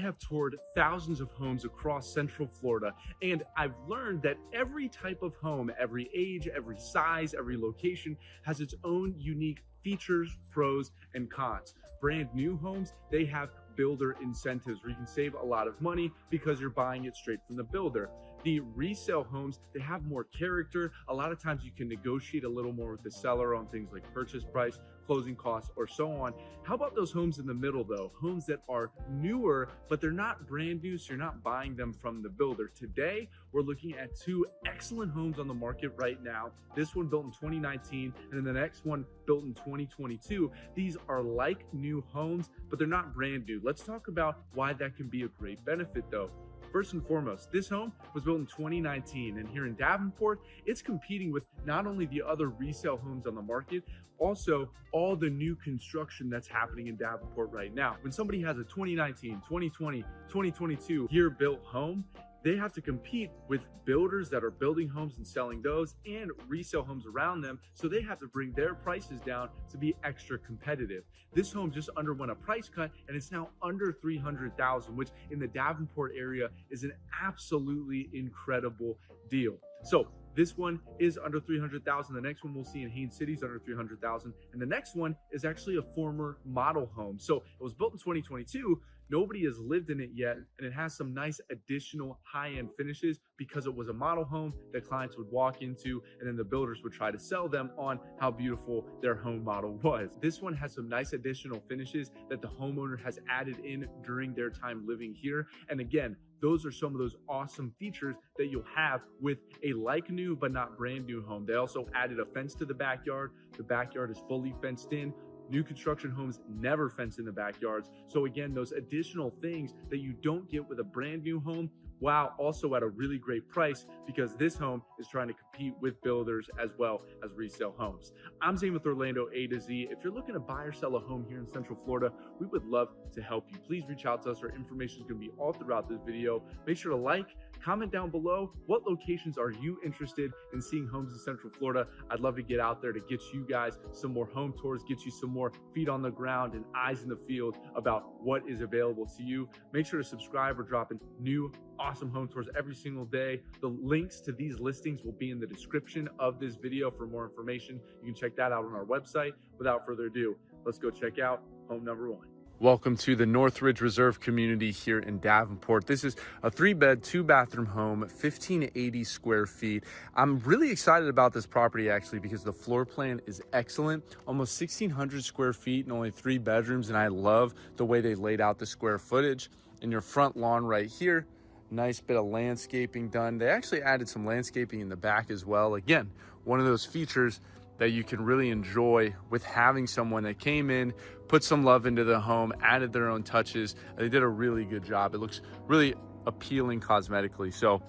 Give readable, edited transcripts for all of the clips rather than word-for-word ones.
have toured thousands of homes across Central Florida, and I've learned that every type of home, every age, every size, every location has its own unique features, pros, and cons. Brand new homes, they have builder incentives where you can save a lot of money because you're buying it straight from the builder. The resale homes, they have more character. A lot of times you can negotiate a little more with the seller on things like purchase price, closing costs, or so on. How about those homes in the middle though? Homes that are newer, but they're not brand new, so you're not buying them from the builder. Today, we're looking at two excellent homes on the market right now. This one built in 2019, and then the next one built in 2022. These are like new homes, but they're not brand new. Let's talk about why that can be a great benefit though. First and foremost, this home was built in 2019, and here in Davenport, it's competing with not only the other resale homes on the market, also all the new construction that's happening in Davenport right now. When somebody has a 2019, 2020, 2022 year built home, they have to compete with builders that are building homes and selling those and resale homes around them. So they have to bring their prices down to be extra competitive. This home just underwent a price cut and it's now under $300,000, which in the Davenport area is an absolutely incredible deal. So this one is under $300,000. The next one we'll see in Haines City is under $300,000. And the next one is actually a former model home. So it was built in 2022. Nobody has lived in it yet, and it has some nice additional high-end finishes because it was a model home that clients would walk into, and then the builders would try to sell them on how beautiful their home model was. This one has some nice additional finishes that the homeowner has added in during their time living here. And again, those are some of those awesome features that you'll have with a like new but not brand new home. They also added a fence to the backyard. The backyard is fully fenced in. New construction homes never fence in the backyards. So again, those additional things that you don't get with a brand new home, while also at a really great price, because this home is trying to compete with builders as well as resale homes. I'm Zane with Orlando A to Z. If you're looking to buy or sell a home here in Central Florida, we would love to help you. Please reach out to us. Our information is going to be all throughout this video. Make sure to like, comment down below. What locations are you interested in seeing homes in Central Florida? I'd love to get out there to get you guys some more home tours, get you some more feet on the ground and eyes in the field about what is available to you. Make sure to subscribe. We're dropping new awesome home tours every single day. The links to these listings will be in the description of this video for more information. You can check that out on our website. Without further ado, let's go check out home number one. Welcome to the Northridge Reserve community here in Davenport. This is a 3-bed, 2-bathroom home, 1,580 square feet. I'm really excited about this property actually because the floor plan is excellent, almost 1,600 square feet and only 3 bedrooms. And I love the way they laid out the square footage. In your front lawn right here, nice bit of landscaping done. They actually added some landscaping in the back as well. Again, one of those features that you can really enjoy with having someone that came in, put some love into the home, added their own touches. They did a really good job. It looks really appealing cosmetically. So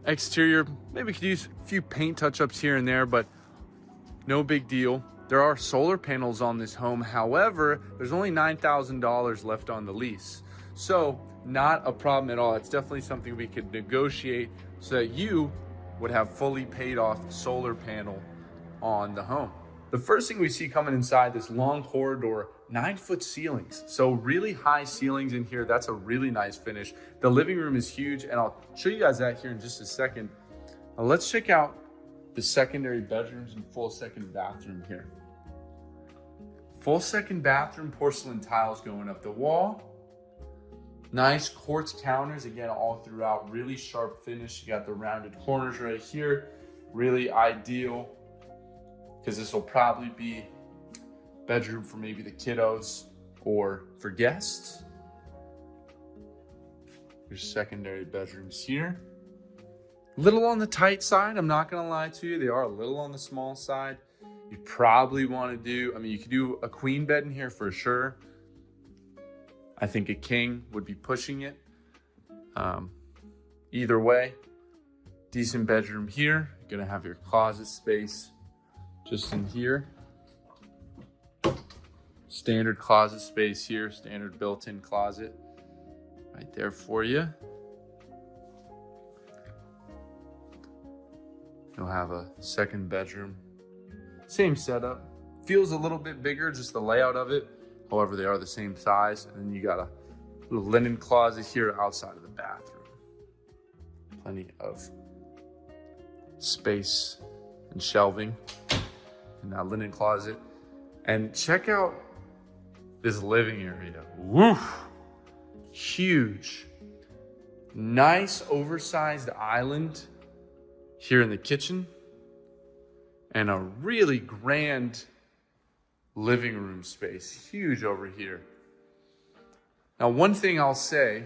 exterior, maybe we could use a few paint touch-ups here and there, but no big deal. There are solar panels on this home. However, there's only $9,000 left on the lease. So not a problem at all. It's definitely something we could negotiate so that you would have fully paid off solar panel on the home. The first thing we see coming inside this long corridor, 9-foot ceilings. So really high ceilings in here. That's a really nice finish. The living room is huge, and I'll show you guys that here in just a second. Now let's check out the secondary bedrooms and full second bathroom here. Full second bathroom, porcelain tiles going up the wall. Nice quartz counters, again, all throughout, really sharp finish. You got the rounded corners right here. Really ideal, because this will probably be bedroom for maybe the kiddos or for guests. There's secondary bedrooms here. Little on the tight side, I'm not gonna lie to you. They are a little on the small side. You probably wanna do, you could do a queen bed in here for sure. I think a king would be pushing it. Either way, decent bedroom here. You're gonna have your closet space just in here. Standard closet space here, standard built-in closet right there for you. You'll have a second bedroom. Same setup. Feels a little bit bigger, just the layout of it. However, they are the same size. And then you got a Little linen closet here outside of the bathroom. Plenty of space and shelving in that linen closet. And check out this living area. Woof! Huge. Nice oversized island here in the kitchen. And a really grand living room space. Huge over here. Now, one thing I'll say,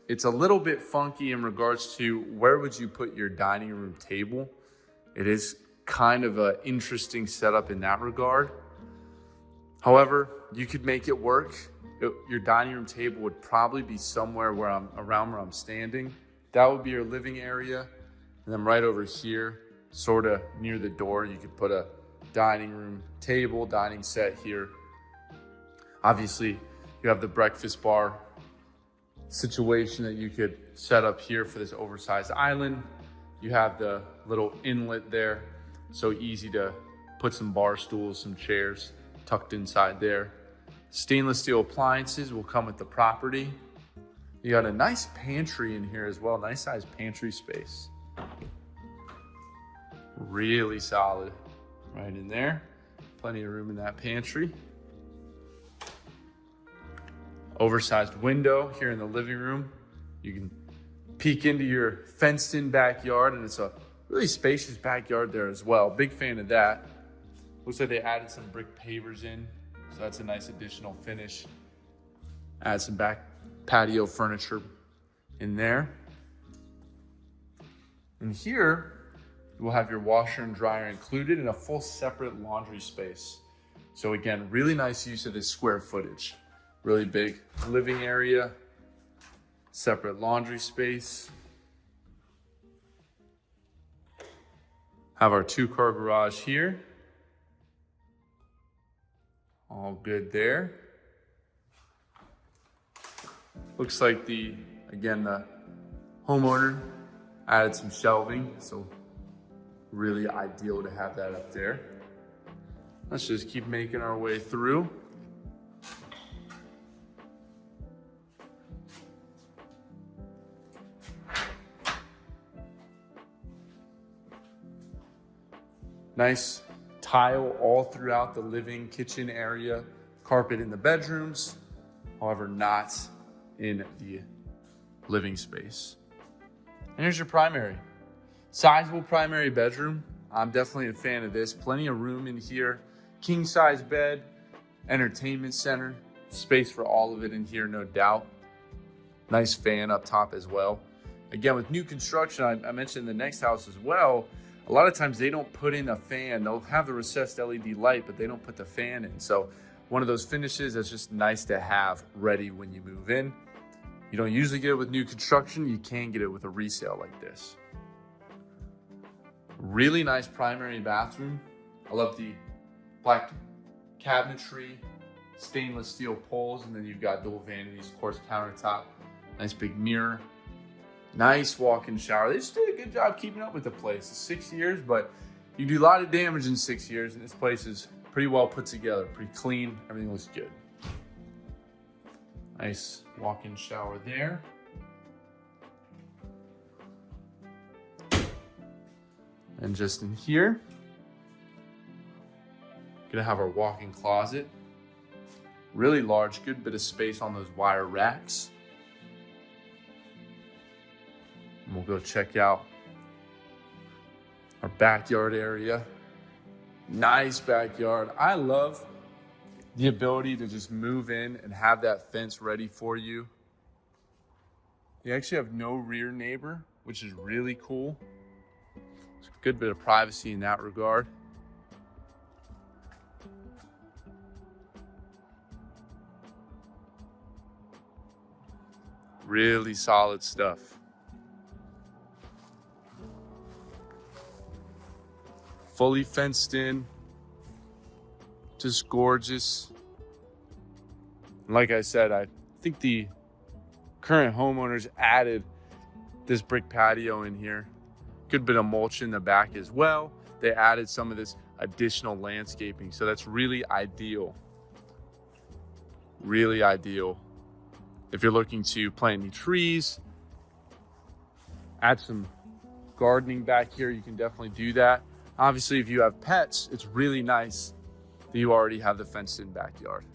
it's a little bit funky in regards to where would you put your dining room table. It is kind of an interesting setup in that regard. However, you could make it work. Your dining room table would probably be somewhere around where I'm standing. That would be your living area. And then right over here, sort of near the door, you could put a dining room table, dining set here. Obviously, you have the breakfast bar situation that you could set up here for this oversized island. You have the little inlet there, so easy to put some bar stools, some chairs tucked inside there. Stainless steel appliances will come with the property. You got a nice pantry in here as well, nice sized pantry space. Really solid right in there. Plenty of room in that pantry. Oversized window here in the living room. You can peek into your fenced in backyard, and it's a really spacious backyard there as well. Big fan of that. Looks like they added some brick pavers in, so that's a nice additional finish. Add some back patio furniture in there. And here, we'll have your washer and dryer included in a full separate laundry space. So again, really nice use of this square footage. Really big living area, separate laundry space. Have our 2-car garage here. All good there. Looks like the homeowner added some shelving, so really ideal to have that up there. Let's just keep making our way through. Nice tile all throughout the living kitchen area, carpet in the bedrooms, however, not in the living space. And here's your primary. Sizable primary bedroom. I'm definitely a fan of this. Plenty of room in here. King size bed, entertainment center, space for all of it in here, no doubt. Nice fan up top as well. Again, with new construction, I mentioned the next house as well. A lot of times they don't put in a fan. They'll have the recessed LED light, but they don't put the fan in. So one of those finishes that's just nice to have ready when you move in. You don't usually get it with new construction. You can get it with a resale like this. Really nice primary bathroom. I love the black cabinetry, stainless steel poles, and then you've got dual vanities, of course, countertop, nice big mirror. Nice walk-in shower. They just did a good job keeping up with the place. It's 6 years, but you do a lot of damage in 6 years, and this place is pretty well put together, pretty clean. Everything looks good. Nice walk-in shower there. And just in here, gonna have our walk-in closet. Really large, good bit of space on those wire racks. And we'll go check out our backyard area. Nice backyard. I love the ability to just move in and have that fence ready for you. You actually have no rear neighbor, which is really cool. It's a good bit of privacy in that regard. Really solid stuff. Fully fenced in, just gorgeous. And like I said, I think the current homeowners added this brick patio in here. Good bit of mulch in the back as well. They added some of this additional landscaping, so that's really ideal. Really ideal. If you're looking to plant any trees, add some gardening back here, you can definitely do that. Obviously, if you have pets, it's really nice that you already have the fenced in backyard.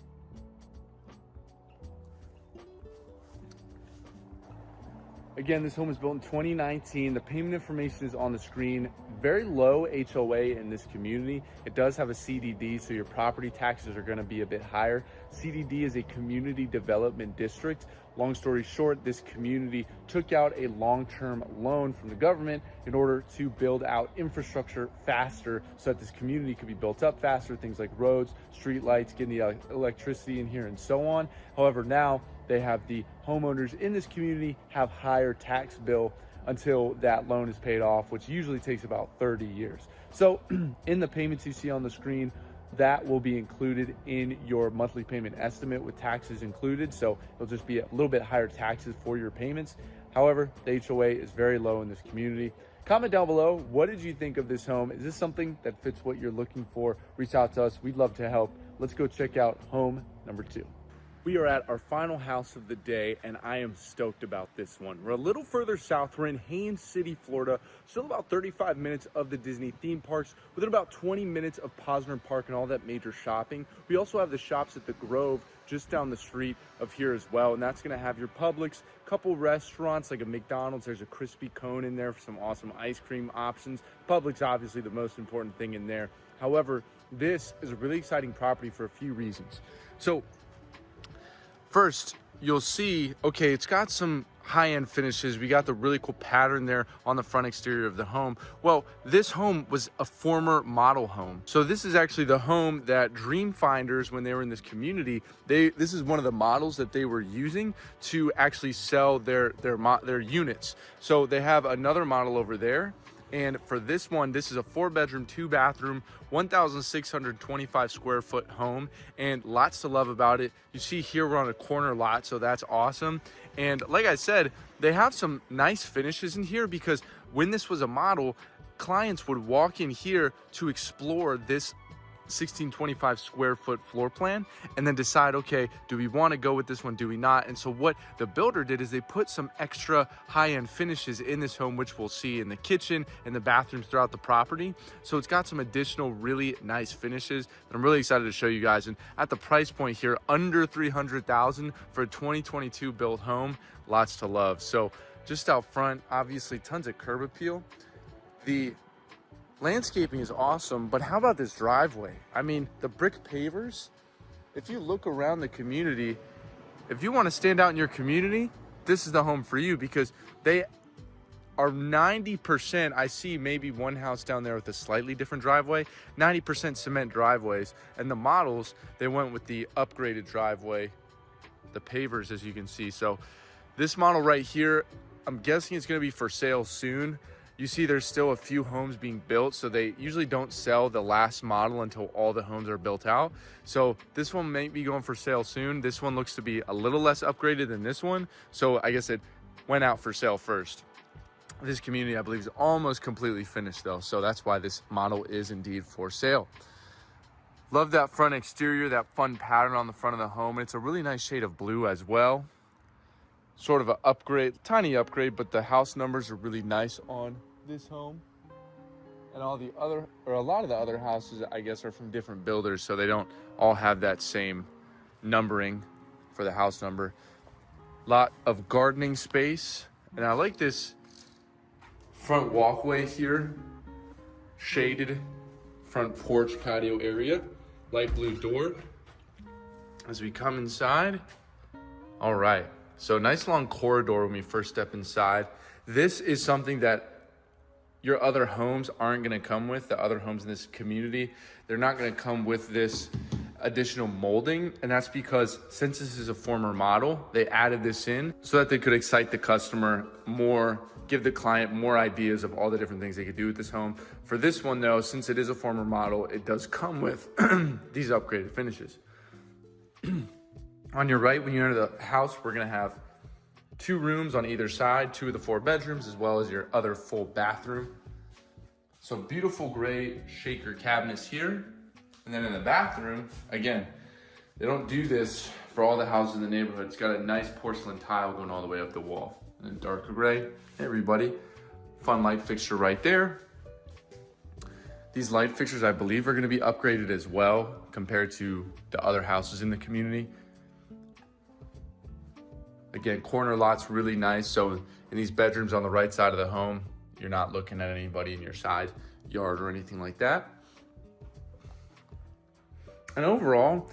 Again, this home was built in 2019. The payment information is on the screen. Very low HOA in this community. It does have a CDD, so your property taxes are going to be a bit higher. CDD is a community development district. Long story short, this community took out a long-term loan from the government in order to build out infrastructure faster so that this community could be built up faster, things like roads, street lights, getting the electricity in here and so on. However, now they have the homeowners in this community have higher tax bill until that loan is paid off, which usually takes about 30 years. So in the payments you see on the screen, that will be included in your monthly payment estimate with taxes included. So it'll just be a little bit higher taxes for your payments. However, the HOA is very low in this community. Comment down below, what did you think of this home? Is this something that fits what you're looking for? Reach out to us, we'd love to help. Let's go check out home number 2. We are at our final house of the day, and I am stoked about this one. We're a little further south. We're in Haines City, Florida, still about 35 minutes of the Disney theme parks, within about 20 minutes of Posner Park and all that major shopping. We also have the shops at the Grove just down the street of here as well, and that's gonna have your Publix, couple restaurants like a McDonald's. There's a crispy cone in there for some awesome ice cream options. Publix, obviously the most important thing in there. However, this is a really exciting property for a few reasons. So, first, you'll see, okay, it's got some high-end finishes. We got the really cool pattern there on the front exterior of the home. Well, this home was a former model home. So this is actually the home that dream finders, when they were in this community, this is one of the models that they were using to actually sell their units. So they have another model over there. And for this one, this is a 4-bedroom, 2-bathroom, 1,625 square foot home, and lots to love about it. You see here we're on a corner lot, so that's awesome. And like I said, they have some nice finishes in here because when this was a model, clients would walk in here to explore this 1,625 square foot floor plan and then decide, okay, do we want to go with this one, do we not? And so what the builder did is they put some extra high-end finishes in this home, which we'll see in the kitchen and the bathrooms throughout the property. So it's got some additional really nice finishes that I'm really excited to show you guys. And at the price point here, under $300,000 for a 2022 built home, lots to love. So just out front, obviously tons of curb appeal. The landscaping is awesome, but how about this driveway? I mean, the brick pavers, if you look around the community, if you want to stand out in your community, this is the home for you because they are 90%, I see maybe one house down there with a slightly different driveway, 90% cement driveways. And the models, they went with the upgraded driveway, the pavers, as you can see. So this model right here, I'm guessing it's going to be for sale soon. You see there's still a few homes being built, so they usually don't sell the last model until all the homes are built out. So this one may be going for sale soon. This one looks to be a little less upgraded than this one, so I guess it went out for sale first. This community, I believe, is almost completely finished though, so that's why this model is indeed for sale. Love that front exterior, that fun pattern on the front of the home. It's a really nice shade of blue as well. Sort of an upgrade, tiny upgrade, but the house numbers are really nice on this home. And all the other, or a lot of the other houses, I guess, are from different builders, so they don't all have that same numbering for the house number. Lot of gardening space, and I like this front walkway here, shaded front porch patio area, light blue door. As we come inside, all right, so nice long corridor when we first step inside. This is something that your other homes aren't going to come with. The other homes in this community, they're not going to come with this additional molding, and that's because since this is a former model, they added this in so that they could excite the customer more, give the client more ideas of all the different things they could do with this home. For this one though, since it is a former model, it does come with these upgraded finishes. On your right, when you enter the house, we're going to have 2 rooms on either side, 2 of the 4 bedrooms, as well as your other full bathroom. So beautiful gray shaker cabinets here. And then in the bathroom, again, they don't do this for all the houses in the neighborhood. It's got a nice porcelain tile going all the way up the wall. And then darker gray. Hey everybody. Fun light fixture right there. These light fixtures, I believe, are going to be upgraded as well compared to the other houses in the community. Again, corner lot's really nice. So in these bedrooms on the right side of the home, you're not looking at anybody in your side yard or anything like that. And overall,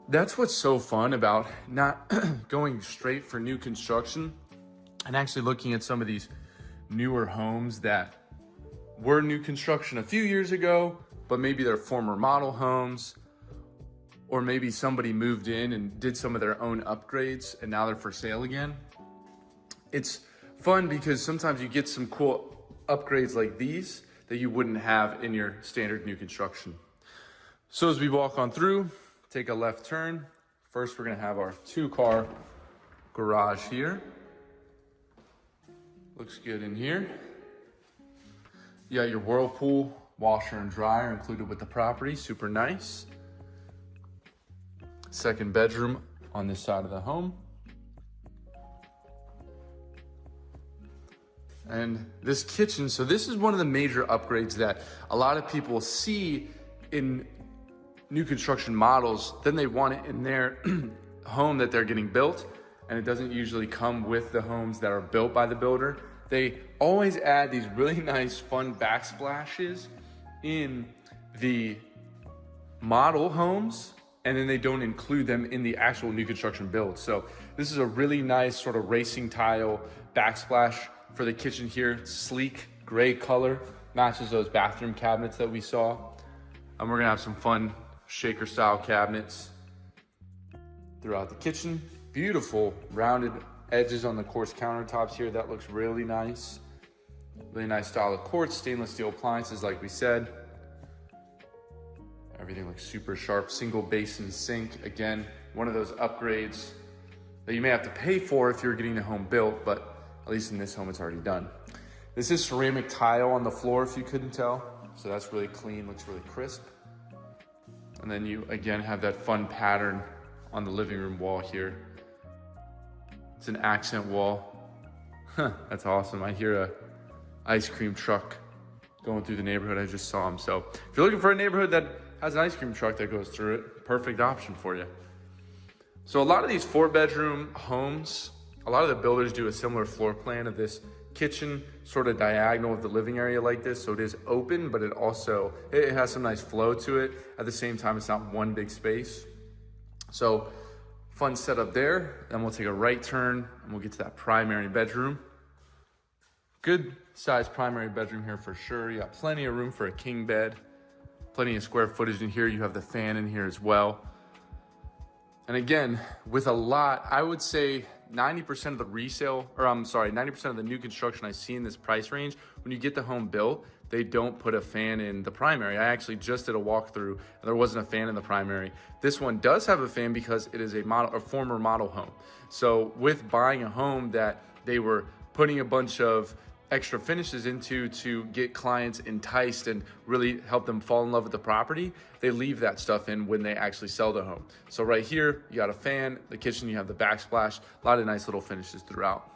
that's what's so fun about not going straight for new construction and actually looking at some of these newer homes that were new construction a few years ago, but maybe they're former model homes, or maybe somebody moved in and did some of their own upgrades and now they're for sale again. It's fun because sometimes you get some cool upgrades like these that you wouldn't have in your standard new construction. So as we walk on through, take a left turn. First, we're gonna have our 2-car garage here. Looks good in here. You got your Whirlpool, washer and dryer included with the property, super nice. Second bedroom on this side of the home. And this kitchen, so this is one of the major upgrades that a lot of people see in new construction models, then they want it in their home that they're getting built, and it doesn't usually come with the homes that are built by the builder. They always add these really nice, fun backsplashes in the model homes, and then they don't include them in the actual new construction build. So this is a really nice sort of racing tile backsplash for the kitchen here. Sleek gray color, matches those bathroom cabinets that we saw. And we're gonna have some fun shaker style cabinets throughout the kitchen. Beautiful rounded edges on the quartz countertops here. That looks really nice. Really nice style of quartz, stainless steel appliances like we said. Everything looks super sharp. Single basin sink. Again, one of those upgrades that you may have to pay for if you're getting the home built, but at least in this home it's already done. This is ceramic tile on the floor if you couldn't tell. So that's really clean, looks really crisp. And then you again have that fun pattern on the living room wall here. It's an accent wall. That's awesome. I hear a ice cream truck going through the neighborhood. I just saw him. So if you're looking for a neighborhood that has an ice cream truck that goes through it, perfect option for you. So a lot of these 4-bedroom homes, a lot of the builders do a similar floor plan of this kitchen sort of diagonal of the living area like this. So it is open, but it has some nice flow to it. At the same time, it's not one big space. So fun setup there. Then we'll take a right turn and we'll get to that primary bedroom. Good sized primary bedroom here for sure. You got plenty of room for a king bed, plenty of square footage in here. You have the fan in here as well. And again, with a lot, I would say 90% of the 90% of the new construction I see in this price range, when you get the home built, they don't put a fan in the primary. I actually just did a walkthrough and there wasn't a fan in the primary. This one does have a fan because it is a former model home. So with buying a home that they were putting a bunch of extra finishes into to get clients enticed and really help them fall in love with the property, they leave that stuff in when they actually sell the home. So right here, you got a fan, the kitchen, you have the backsplash, a lot of nice little finishes throughout.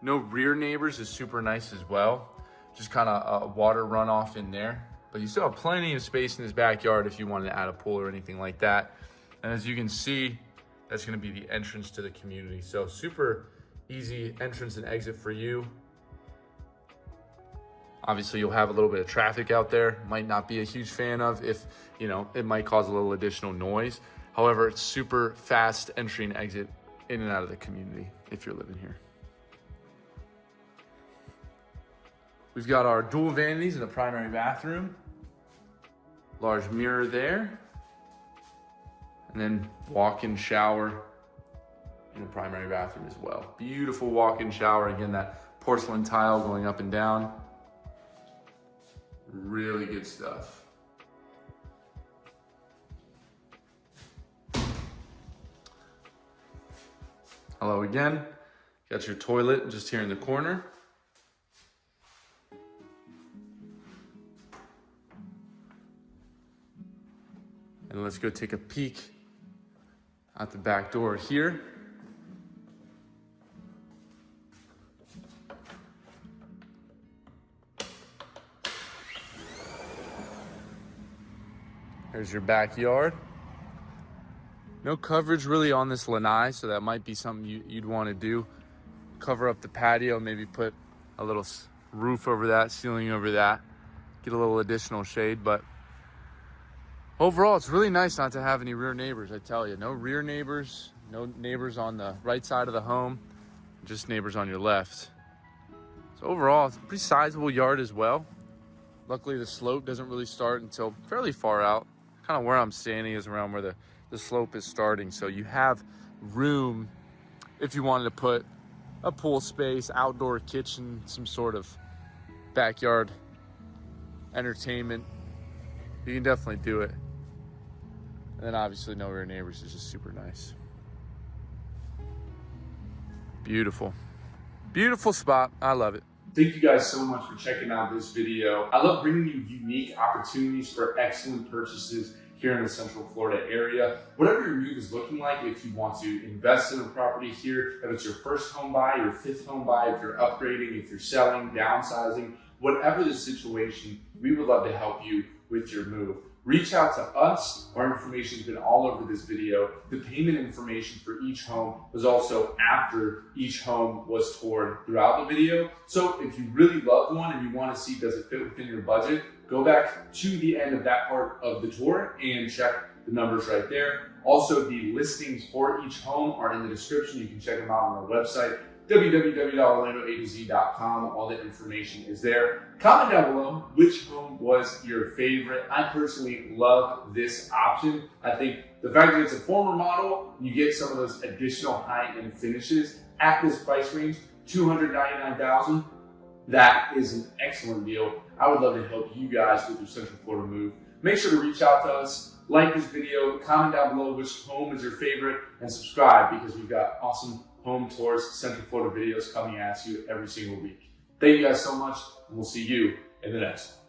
No rear neighbors is super nice as well. Just kind of a water runoff in there, but you still have plenty of space in this backyard if you wanted to add a pool or anything like that. And as you can see, that's gonna be the entrance to the community. So super easy entrance and exit for you. Obviously, you'll have a little bit of traffic out there. Might not be a huge fan of if, it might cause a little additional noise. However, it's super fast entry and exit in and out of the community if you're living here. We've got our dual vanities in the primary bathroom. Large mirror there. And then walk-in shower in the primary bathroom as well. Beautiful walk-in shower. Again, that porcelain tile going up and down. Really good stuff. Hello again. Got your toilet just here in the corner. And let's go take a peek out the back door here. There's your backyard. No coverage really on this lanai, so that might be something you'd want to do. Cover up the patio, maybe put a little roof over that, ceiling over that, get a little additional shade. But overall, it's really nice not to have any rear neighbors, I tell you. No rear neighbors, no neighbors on the right side of the home, just neighbors on your left. So overall, it's a pretty sizable yard as well. Luckily, the slope doesn't really start until fairly far out. Kind of where I'm standing is around where the slope is starting. So you have room if you wanted to put a pool space, outdoor kitchen, some sort of backyard entertainment. You can definitely do it. And then obviously no rear neighbors is just super nice. Beautiful. Beautiful spot. I love it. Thank you guys so much for checking out this video. I love bringing you unique opportunities for excellent purchases here in the Central Florida area. Whatever your move is looking like, if you want to invest in a property here, if it's your first home buy, your fifth home buy, if you're upgrading, if you're selling, downsizing, whatever the situation, we would love to help you with your move. Reach out to us. Our information has been all over this video. The payment information for each home was also after each home was toured throughout the video. So if you really love one and you want to see does it fit within your budget, go back to the end of that part of the tour and check the numbers right there. Also, the listings for each home are in the description. You can check them out on our website, www.orlandoaz.com. All the information is there. Comment down below which home was your favorite. I personally love this option. I think the fact that it's a former model, you get some of those additional high-end finishes at this price range, $299,000. That is an excellent deal. I would love to help you guys with your Central Florida move. Make sure to reach out to us, like this video, comment down below which home is your favorite, and subscribe because we've got awesome home tours, Central Florida videos coming at you every single week. Thank you guys so much, and we'll see you in the next one.